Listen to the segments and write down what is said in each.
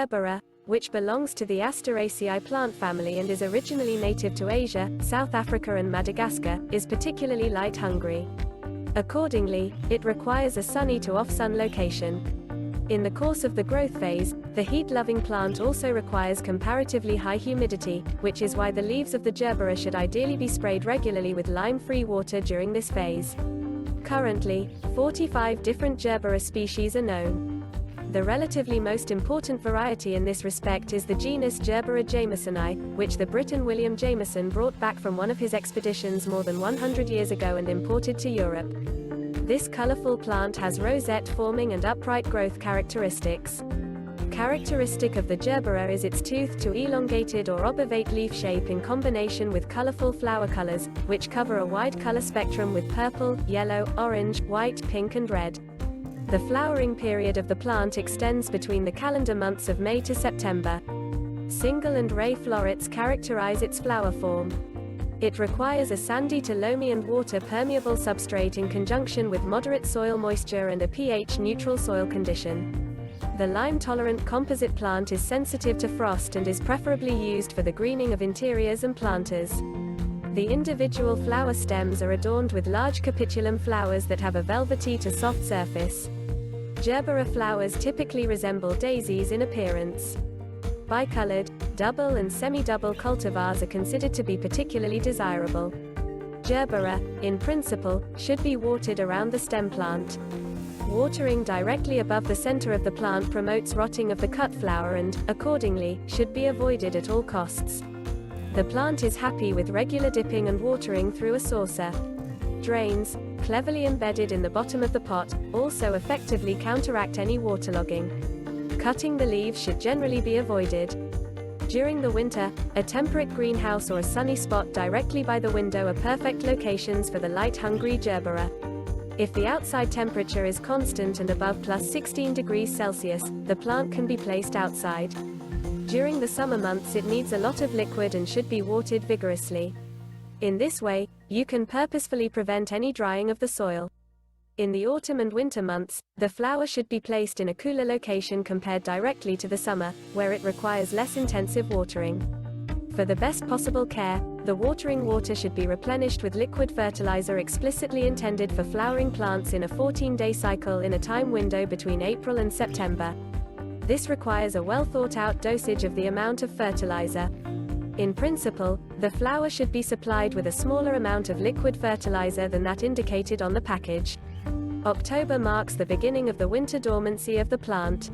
Gerbera, which belongs to the Asteraceae plant family and is originally native to Asia, South Africa and Madagascar, is particularly light-hungry. Accordingly, it requires a sunny to off-sun location. In the course of the growth phase, the heat-loving plant also requires comparatively high humidity, which is why the leaves of the Gerbera should ideally be sprayed regularly with lime-free water during this phase. Currently, 45 different Gerbera species are known. The relatively most important variety in this respect is the genus Gerbera jamesoni, which the Briton William Jameson brought back from one of his expeditions more than 100 years ago and imported to Europe. This colorful plant has rosette-forming and upright growth characteristics. Characteristic of the Gerbera is its toothed to elongated or obovate leaf shape in combination with colorful flower colors, which cover a wide color spectrum with purple, yellow, orange, white, pink and red. The flowering period of the plant extends between the calendar months of May to September. Single and ray florets characterize its flower form. It requires a sandy to loamy and water-permeable substrate in conjunction with moderate soil moisture and a pH-neutral soil condition. The lime-tolerant composite plant is sensitive to frost and is preferably used for the greening of interiors and planters. The individual flower stems are adorned with large capitulum flowers that have a velvety to soft surface. Gerbera flowers typically resemble daisies in appearance. Bicolored, double and semi-double cultivars are considered to be particularly desirable. Gerbera, in principle, should be watered around the stem plant. Watering directly above the center of the plant promotes rotting of the cut flower and, accordingly, should be avoided at all costs. The plant is happy with regular dipping and watering through a saucer. Drains, cleverly embedded in the bottom of the pot, also effectively counteract any waterlogging. Cutting the leaves should generally be avoided. During the winter, a temperate greenhouse or a sunny spot directly by the window are perfect locations for the light-hungry Gerbera. If the outside temperature is constant and above +16 degrees Celsius, the plant can be placed outside. During the summer months it needs a lot of liquid and should be watered vigorously. In this way, you can purposefully prevent any drying of the soil. In the autumn and winter months, the flower should be placed in a cooler location compared directly to the summer, where it requires less intensive watering. For the best possible care, the watering water should be replenished with liquid fertilizer explicitly intended for flowering plants in a 14-day cycle in a time window between April and September. This requires a well-thought-out dosage of the amount of fertilizer. In principle, the flower should be supplied with a smaller amount of liquid fertilizer than that indicated on the package. October marks the beginning of the winter dormancy of the plant.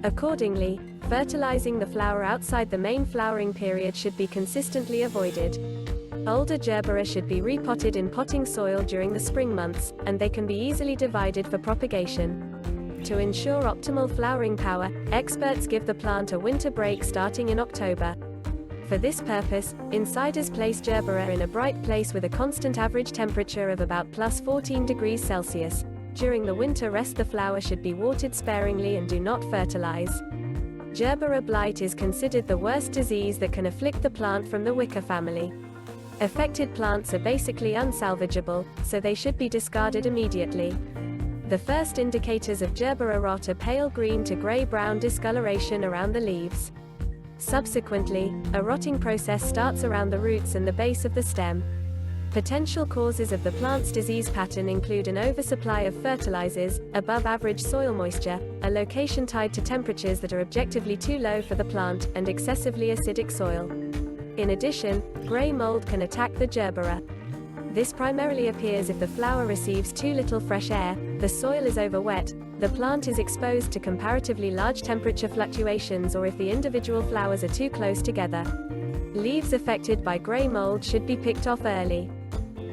Accordingly, fertilizing the flower outside the main flowering period should be consistently avoided. Older Gerbera should be repotted in potting soil during the spring months, and they can be easily divided for propagation. To ensure optimal flowering power, experts give the plant a winter break starting in October. For this purpose, insiders place Gerbera in a bright place with a constant average temperature of about +14 degrees Celsius. During the winter rest, the flower should be watered sparingly and do not fertilize. Gerbera blight is considered the worst disease that can afflict the plant from the wicker family. Affected plants are basically unsalvageable, so they should be discarded immediately. The first indicators of Gerbera rot are pale green to gray-brown discoloration around the leaves. Subsequently, a rotting process starts around the roots and the base of the stem. Potential causes of the plant's disease pattern include an oversupply of fertilizers, above-average soil moisture, a location tied to temperatures that are objectively too low for the plant, and excessively acidic soil. In addition, gray mold can attack the Gerbera. This primarily appears if the flower receives too little fresh air, the soil is overwet, the plant is exposed to comparatively large temperature fluctuations, or if the individual flowers are too close together. Leaves affected by gray mold should be picked off early.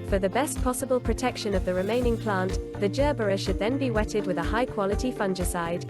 For the best possible protection of the remaining plant, the Gerbera should then be wetted with a high-quality fungicide.